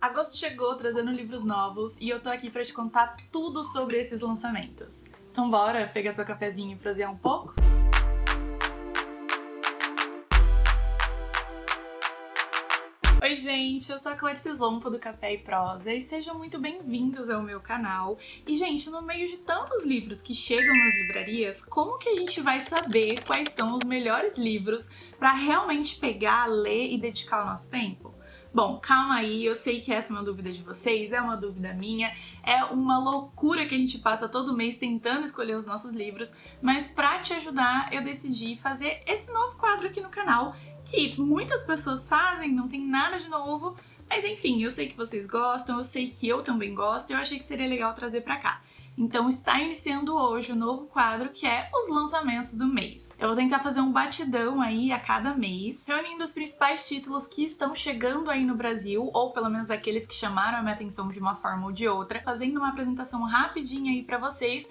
Agosto chegou trazendo livros novos e eu tô aqui pra te contar tudo sobre esses lançamentos. Então bora pegar seu cafezinho e prosear um pouco? Oi gente, eu sou a Clarice Slompa do Café e Prosa e sejam muito bem-vindos ao meu canal. E gente, no meio de tantos livros que chegam nas livrarias, como que a gente vai saber quais são os melhores livros pra realmente pegar, ler e dedicar o nosso tempo? Bom, calma aí, eu sei que essa é uma dúvida de vocês, é uma dúvida minha, é uma loucura que a gente passa todo mês tentando escolher os nossos livros, mas pra te ajudar eu decidi fazer esse novo quadro aqui no canal, que muitas pessoas fazem, não tem nada de novo, mas enfim, eu sei que vocês gostam, eu sei que eu também gosto e eu achei que seria legal trazer pra cá. Então está iniciando hoje o novo quadro que é os lançamentos do mês. Eu vou tentar fazer um batidão aí a cada mês, reunindo os principais títulos que estão chegando aí no Brasil, ou pelo menos aqueles que chamaram a minha atenção de uma forma ou de outra, fazendo uma apresentação rapidinha aí pra vocês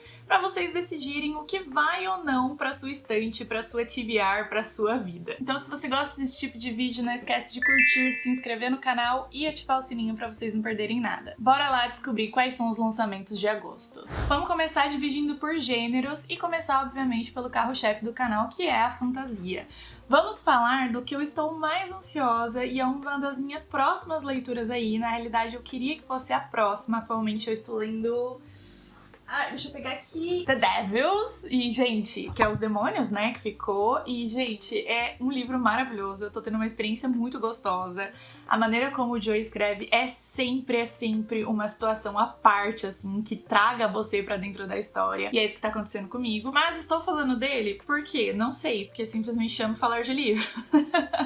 decidirem o que vai ou não pra sua estante, pra sua TBR, pra sua vida. Então se você gosta desse tipo de vídeo, não esquece de curtir, de se inscrever no canal e ativar o sininho pra vocês não perderem nada. Bora lá descobrir quais são os lançamentos de agosto. Vamos começar dividindo por gêneros e começar, obviamente, pelo carro-chefe do canal, que é a fantasia. Vamos falar do que eu estou mais ansiosa e é uma das minhas próximas leituras aí. Na realidade, eu queria que fosse a próxima. Atualmente eu estou lendo... deixa eu pegar aqui. The Devils. E, gente, que é os demônios, né, que ficou. E, gente, é um livro maravilhoso. Eu tô tendo uma experiência muito gostosa. A maneira como o Joe escreve é sempre uma situação à parte, assim, que traga você pra dentro da história. E é isso que tá acontecendo comigo. Mas estou falando dele por quê? Não sei, porque simplesmente chamo falar de livro.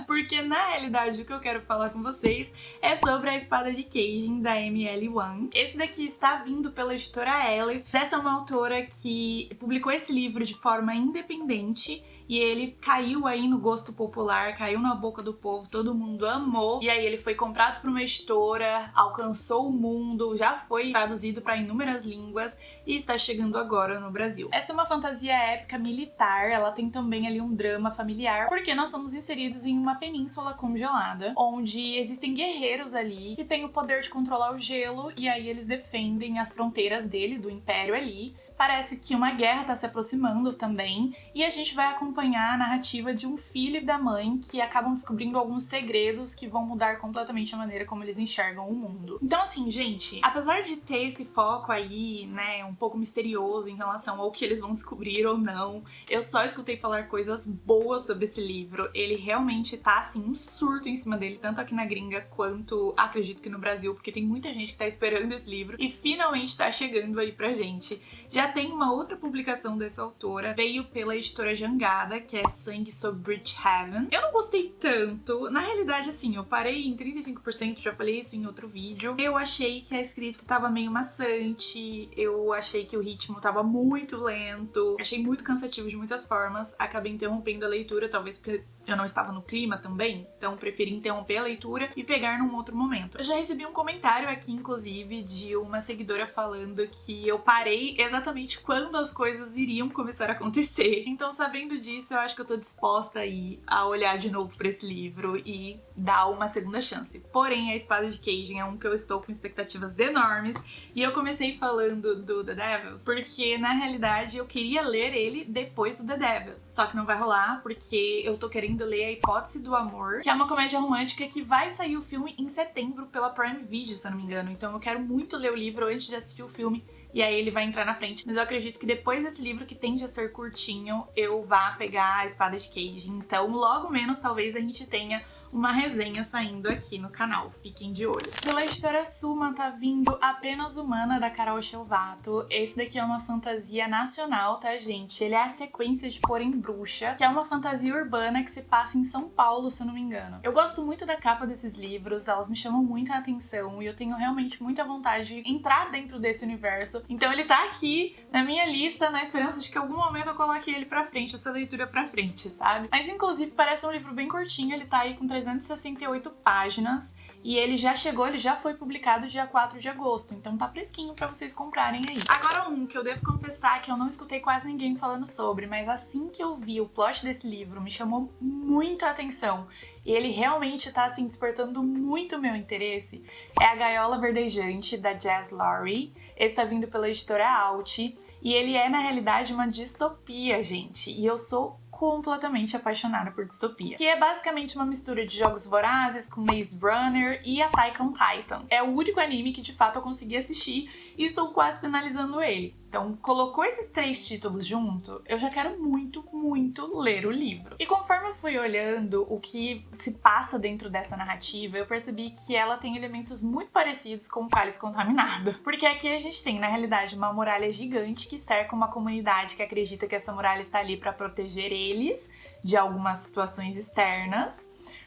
Porque, na realidade, o que eu quero falar com vocês é sobre A Espada de Caijin, da M.L. Wang. Esse daqui está vindo pela editora Aleph. Essa é uma autora que publicou esse livro de forma independente e ele caiu aí no gosto popular, caiu na boca do povo, todo mundo amou. E aí ele foi comprado por uma editora, alcançou o mundo, já foi traduzido para inúmeras línguas e está chegando agora no Brasil. Essa é uma fantasia épica militar, ela tem também ali um drama familiar, porque nós somos inseridos em uma península congelada, onde existem guerreiros ali que têm o poder de controlar o gelo e aí eles defendem as fronteiras dele, do império ali. Parece que uma guerra tá se aproximando também, e a gente vai acompanhar a narrativa de um filho e da mãe que acabam descobrindo alguns segredos que vão mudar completamente a maneira como eles enxergam o mundo. Então assim, gente, apesar de ter esse foco aí, né, um pouco misterioso em relação ao que eles vão descobrir ou não, eu só escutei falar coisas boas sobre esse livro. Ele realmente tá, assim, um surto em cima dele, tanto aqui na gringa quanto, acredito que no Brasil, porque tem muita gente que tá esperando esse livro e finalmente tá chegando aí pra gente. Já tem uma outra publicação dessa autora, veio pela editora Jangada, que é Sangue sobre Bridgehaven. Eu não gostei tanto, na realidade assim, eu parei em 35%, já falei isso em outro vídeo. Eu achei que a escrita tava meio maçante, eu achei que o ritmo tava muito lento, achei muito cansativo de muitas formas, acabei interrompendo a leitura, talvez porque eu não estava no clima também, então preferi interromper a leitura e pegar num outro momento. Eu já recebi um comentário aqui, inclusive, de uma seguidora falando que eu parei exatamente quando as coisas iriam começar a acontecer. Então, sabendo disso, eu acho que eu tô disposta aí a olhar de novo pra esse livro e dar uma segunda chance. Porém, A Espada de Caijin é um que eu estou com expectativas enormes e eu comecei falando do The Devils porque, na realidade, eu queria ler ele depois do The Devils. Só que não vai rolar porque eu tô querendo ler A Hipótese do Amor, que é uma comédia romântica que vai sair o filme em setembro pela Prime Video, se eu não me engano. Então eu quero muito ler o livro antes de assistir o filme e aí ele vai entrar na frente. Mas eu acredito que depois desse livro, que tende a ser curtinho, eu vá pegar A Espada de Caijin. Então logo menos talvez a gente tenha uma resenha saindo aqui no canal, fiquem de olho. Pela editora Suma tá vindo Apenas Humana, da Carol Shelvato. Esse daqui é uma fantasia nacional, tá, gente? Ele é a sequência de Porém Bruxa, que é uma fantasia urbana que se passa em São Paulo, se eu não me engano. Eu gosto muito da capa desses livros, elas me chamam muito a atenção e eu tenho realmente muita vontade de entrar dentro desse universo. Então ele tá aqui na minha lista, na esperança de que em algum momento eu coloque ele pra frente, essa leitura pra frente, sabe? Mas inclusive parece um livro bem curtinho, ele tá aí com 368 páginas E ele já chegou, ele já foi publicado dia 4 de agosto, então tá fresquinho pra vocês comprarem aí. Agora um que eu devo confessar que eu não escutei quase ninguém falando sobre, mas assim que eu vi o plot desse livro me chamou muito a atenção e ele realmente tá assim despertando muito o meu interesse, é A Gaiola Verdejante, da Jazz Lowery. Esse tá vindo pela editora Alt e ele é na realidade uma distopia, gente, e eu sou completamente apaixonada por distopia. Que é basicamente uma mistura de Jogos Vorazes com Maze Runner e Attack on Titan. É o único anime que de fato eu consegui assistir e estou quase finalizando ele. Então, colocou esses 3 títulos junto, eu já quero muito, muito ler o livro. E conforme eu fui olhando o que se passa dentro dessa narrativa, eu percebi que ela tem elementos muito parecidos com o Cálice Contaminado. Porque aqui a gente tem, na realidade, uma muralha gigante que cerca uma comunidade que acredita que essa muralha está ali para proteger eles de algumas situações externas,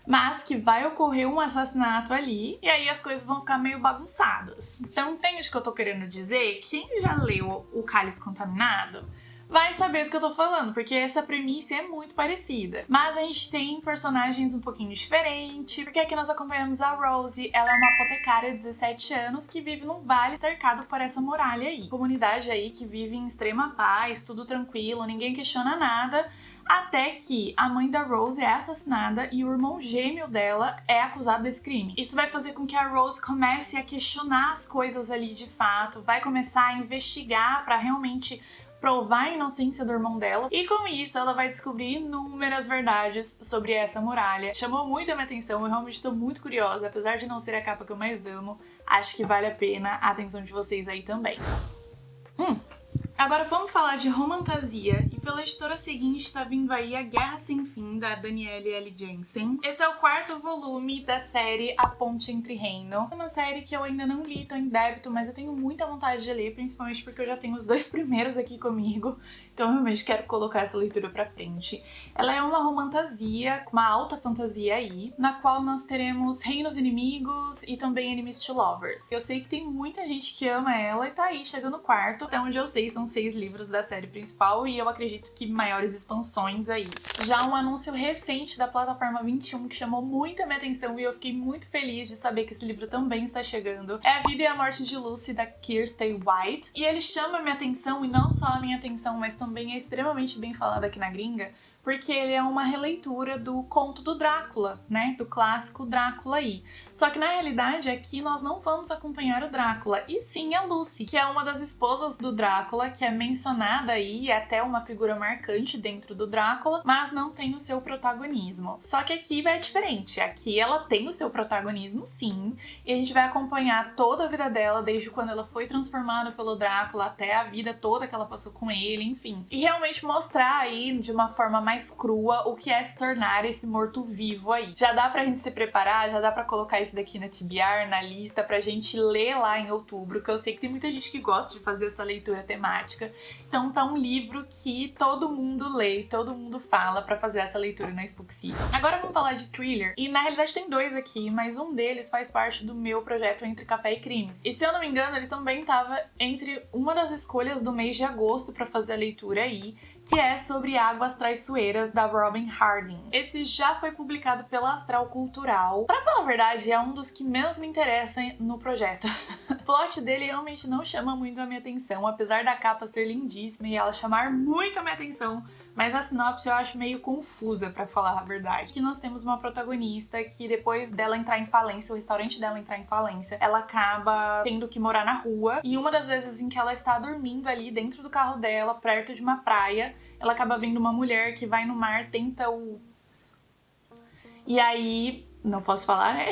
mas que vai ocorrer um assassinato ali e aí as coisas vão ficar meio bagunçadas. Então entende o que eu tô querendo dizer? Quem já leu O Cálice Contaminado vai saber do que eu tô falando, porque essa premissa é muito parecida. Mas a gente tem personagens um pouquinho diferentes, porque aqui nós acompanhamos a Rose. Ela é uma apotecária de 17 anos que vive num vale cercado por essa muralha aí. Comunidade aí que vive em extrema paz, tudo tranquilo, ninguém questiona nada, até que a mãe da Rose é assassinada e o irmão gêmeo dela é acusado desse crime. Isso vai fazer com que a Rose comece a questionar as coisas ali de fato, vai começar a investigar pra realmente provar a inocência do irmão dela, e com isso ela vai descobrir inúmeras verdades sobre essa muralha. Chamou muito a minha atenção, eu realmente estou muito curiosa, apesar de não ser a capa que eu mais amo, acho que vale a pena a atenção de vocês aí também. Agora vamos falar de romantasia, e pela editora seguinte tá vindo aí A Guerra Sem Fim, da Danielle L. Jensen. Esse é o 4º volume da série A Ponte Entre Reino. É uma série que eu ainda não li, tô em débito, mas eu tenho muita vontade de ler, principalmente porque eu já tenho os 2 primeiros aqui comigo, então eu realmente quero colocar essa leitura pra frente. Ela é uma romantasia, uma alta fantasia aí, na qual nós teremos reinos inimigos e também enemies to lovers. Eu sei que tem muita gente que ama ela e tá aí chegando no 4º, até onde eu sei são 6 livros da série principal e eu acredito que maiores expansões aí. Já um anúncio recente da plataforma 21 que chamou muita minha atenção e eu fiquei muito feliz de saber que esse livro também está chegando é A Vida e a Morte de Lucy, da Kirsty White. E ele chama minha atenção, e não só a minha atenção, mas também é extremamente bem falado aqui na gringa, porque ele é uma releitura do conto do Drácula, né? Do clássico Drácula aí. Só que na realidade aqui nós não vamos acompanhar o Drácula, e sim a Lucy, que é uma das esposas do Drácula, que é mencionada aí, é até uma figura marcante dentro do Drácula, mas não tem o seu protagonismo. Só que aqui é diferente, aqui ela tem o seu protagonismo sim, e a gente vai acompanhar toda a vida dela, desde quando ela foi transformada pelo Drácula até a vida toda que ela passou com ele, enfim. E realmente mostrar aí de uma forma mais crua o que é se tornar esse morto-vivo aí. Já dá pra gente se preparar, já dá pra colocar isso daqui na TBR, na lista, pra gente ler lá em outubro, que eu sei que tem muita gente que gosta de fazer essa leitura temática. Então tá um livro que todo mundo lê, todo mundo fala pra fazer essa leitura na Spooksy. Agora vamos falar de thriller, e na realidade tem 2 aqui, mas um deles faz parte do meu projeto Entre Café e Crimes. E se eu não me engano, ele também tava entre uma das escolhas do mês de agosto pra fazer a leitura aí, que é sobre Águas Traiçoeiras, da Robin Harding. Esse já foi publicado pela Astral Cultural. Pra falar a verdade, é um dos que menos me interessa no projeto. O plot dele realmente não chama muito a minha atenção, apesar da capa ser lindíssima e ela chamar muito a minha atenção, mas a sinopse eu acho meio confusa, pra falar a verdade. Que nós temos uma protagonista que depois dela entrar em falência, o restaurante dela entrar em falência, ela acaba tendo que morar na rua, e uma das vezes em que ela está dormindo ali dentro do carro dela, perto de uma praia, ela acaba vendo uma mulher que vai no mar, tenta o... E aí... não posso falar, né?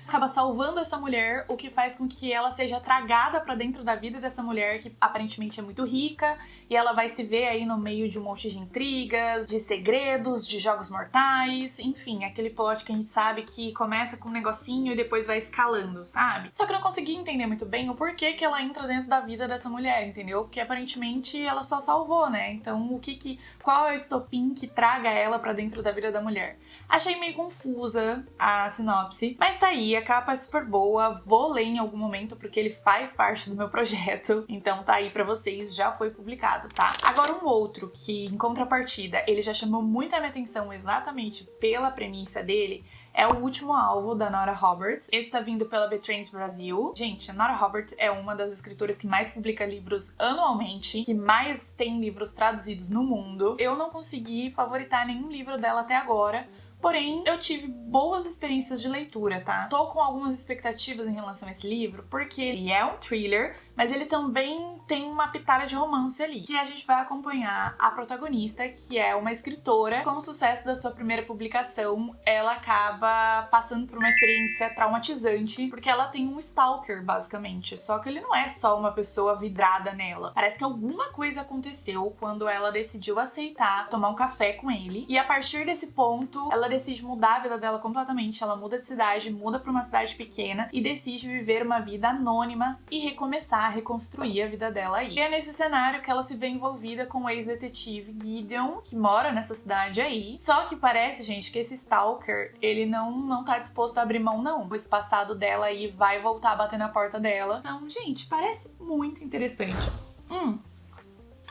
Acaba salvando essa mulher, o que faz com que ela seja tragada pra dentro da vida dessa mulher, que aparentemente é muito rica, e ela vai se ver aí no meio de um monte de intrigas, de segredos, de jogos mortais, enfim, aquele plot que a gente sabe que começa com um negocinho e depois vai escalando, sabe? Só que eu não consegui entender muito bem o porquê que ela entra dentro da vida dessa mulher, entendeu? Porque aparentemente ela só salvou, né? Então qual é o estopim que traga ela pra dentro da vida da mulher? Achei meio confusa a sinopse, mas tá aí, a capa é super boa, vou ler em algum momento porque ele faz parte do meu projeto, então tá aí pra vocês, já foi publicado, tá? Agora um outro que, em contrapartida, ele já chamou muito a minha atenção exatamente pela premissa dele, É o último alvo da Nora Roberts. Esse tá vindo pela Betrayers Brasil. Gente, a Nora Roberts é uma das escritoras que mais publica livros anualmente, que mais tem livros traduzidos no mundo. Eu não consegui favoritar nenhum livro dela até agora, porém, eu tive boas experiências de leitura, tá? Tô com algumas expectativas em relação a esse livro, porque ele é um thriller, mas ele também tem uma pitada de romance ali, que a gente vai acompanhar a protagonista, que é uma escritora. Com o sucesso da sua primeira publicação, ela acaba passando por uma experiência traumatizante, porque ela tem um stalker, basicamente. Só que ele não é só uma pessoa vidrada nela. Parece que alguma coisa aconteceu quando ela decidiu aceitar tomar um café com ele, e a partir desse ponto, ela decide mudar a vida dela completamente. Ela muda de cidade, muda pra uma cidade pequena e decide viver uma vida anônima e recomeçar a reconstruir a vida dela aí. E é nesse cenário que ela se vê envolvida com o ex-detetive Gideon, que mora nessa cidade aí. Só que parece, gente, que esse stalker, ele não tá disposto a abrir mão, não. Esse passado dela aí vai voltar a bater na porta dela. Então, gente, parece muito interessante.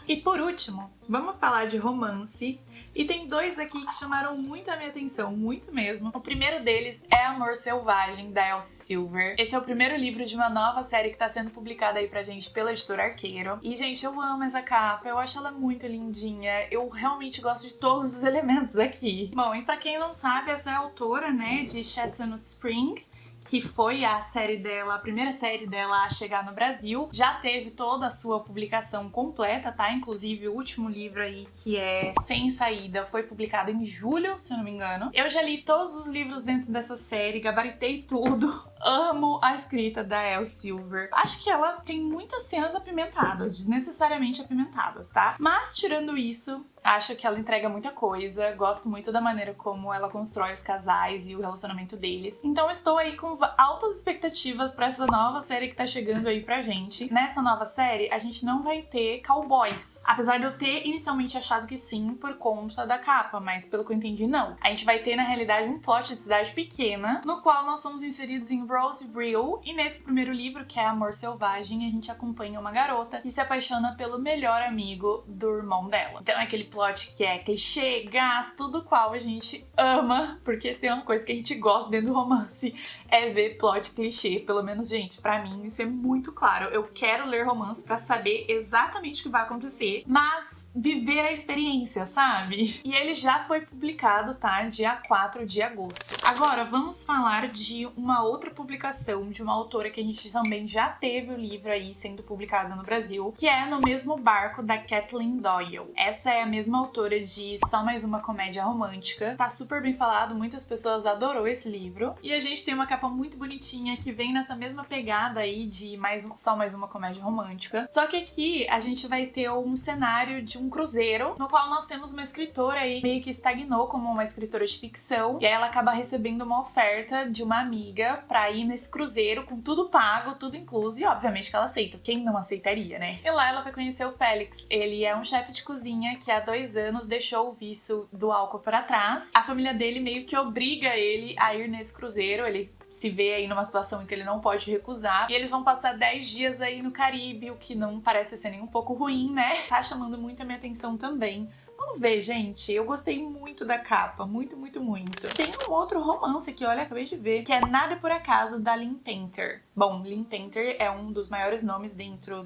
E por último, vamos falar de romance. E tem dois aqui que chamaram muito a minha atenção, muito mesmo. O primeiro deles é Amor Selvagem, da Elsie Silver. Esse é o primeiro livro de uma nova série que tá sendo publicada aí pra gente pela editora Arqueiro. E, gente, eu amo essa capa, eu acho ela muito lindinha. Eu realmente gosto de todos os elementos aqui. Bom, e pra quem não sabe, essa é a autora, né, de Chestnut Spring, que foi a série dela, a primeira série dela a chegar no Brasil. Já teve toda a sua publicação completa, tá? Inclusive o último livro aí, que é Sem Saída, foi publicado em julho, se eu não me engano. Eu já li todos os livros dentro dessa série, gabaritei tudo. Amo a escrita da Elsie Silver. Acho que ela tem muitas cenas apimentadas, desnecessariamente apimentadas, tá? Mas, tirando isso, acho que ela entrega muita coisa. Gosto muito da maneira como ela constrói os casais e o relacionamento deles. Então estou aí com altas expectativas pra essa nova série que tá chegando aí pra gente. Nessa nova série, a gente não vai ter cowboys. Apesar de eu ter inicialmente achado que sim, por conta da capa, mas pelo que eu entendi, não. A gente vai ter, na realidade, um plot de cidade pequena, no qual nós somos inseridos em Roseville, e nesse primeiro livro, que é Amor Selvagem, a gente acompanha uma garota que se apaixona pelo melhor amigo do irmão dela. Então é aquele plot que é clichê, gás, tudo qual a gente ama, porque se tem uma coisa que a gente gosta dentro do romance é ver plot clichê. Pelo menos, gente, pra mim isso é muito claro. Eu quero ler romance pra saber exatamente o que vai acontecer, mas viver a experiência, sabe? E ele já foi publicado, tá? Dia 4 de agosto. Agora, vamos falar de uma outra publicação de uma autora que a gente também já teve o livro aí sendo publicado no Brasil, que é No Mesmo Barco, da Kathleen Doyle. Essa é a mesma autora de Só Mais Uma Comédia Romântica. Tá super bem falado, muitas pessoas adorou esse livro. E a gente tem uma capa muito bonitinha que vem nessa mesma pegada aí de Só Mais Uma Comédia Romântica. Só que aqui a gente vai ter um cenário de um cruzeiro, no qual nós temos uma escritora aí meio que estagnou como uma escritora de ficção, e aí ela acaba recebendo uma oferta de uma amiga pra ir nesse cruzeiro com tudo pago, tudo incluso, e obviamente que ela aceita. Quem não aceitaria, né? E lá ela vai conhecer o Félix. Ele é um chefe de cozinha que há 2 anos deixou o vício do álcool pra trás. A família dele meio que obriga ele a ir nesse cruzeiro. Ele se vê aí numa situação em que ele não pode recusar. E eles vão passar 10 dias aí no Caribe, o que não parece ser nem um pouco ruim, né? Tá chamando muito a minha atenção também. Vamos ver, gente. Eu gostei muito da capa. Muito, muito, muito. Tem um outro romance aqui, olha, acabei de ver, que é Nada Por Acaso, da Lynn Painter. Bom, Lynn Painter é um dos maiores nomes dentro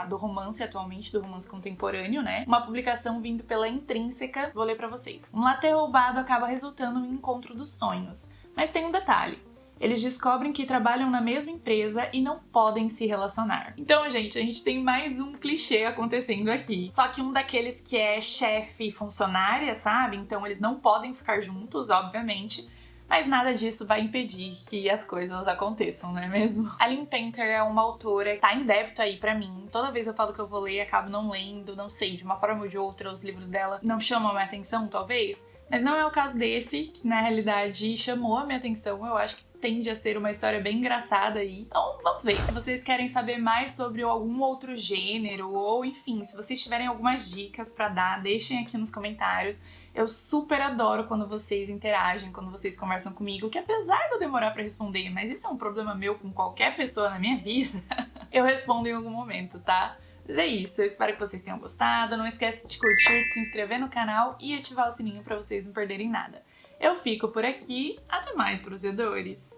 do romance atualmente, do romance contemporâneo, né? Uma publicação vindo pela Intrínseca. Vou ler pra vocês. Um latte roubado acaba resultando em um encontro dos sonhos. Mas tem um detalhe. Eles descobrem que trabalham na mesma empresa e não podem se relacionar. Então, gente, a gente tem mais um clichê acontecendo aqui. Só que um daqueles que é chefe e funcionária, sabe? Então eles não podem ficar juntos, obviamente. Mas nada disso vai impedir que as coisas aconteçam, não é mesmo? A Lynn Painter é uma autora que tá em débito aí pra mim. Toda vez eu falo que eu vou ler, acabo não lendo, não sei, de uma forma ou de outra, os livros dela não chamam a minha atenção, talvez. Mas não é o caso desse, que na realidade chamou a minha atenção. Eu acho que tende a ser uma história bem engraçada aí. Então, vamos ver. Se vocês querem saber mais sobre algum outro gênero, ou enfim, se vocês tiverem algumas dicas pra dar, deixem aqui nos comentários. Eu super adoro quando vocês interagem, quando vocês conversam comigo, que apesar de eu demorar pra responder, mas isso é um problema meu com qualquer pessoa na minha vida, eu respondo em algum momento, tá? Mas é isso, eu espero que vocês tenham gostado. Não esquece de curtir, de se inscrever no canal e ativar o sininho pra vocês não perderem nada. Eu fico por aqui, até mais, prozedores!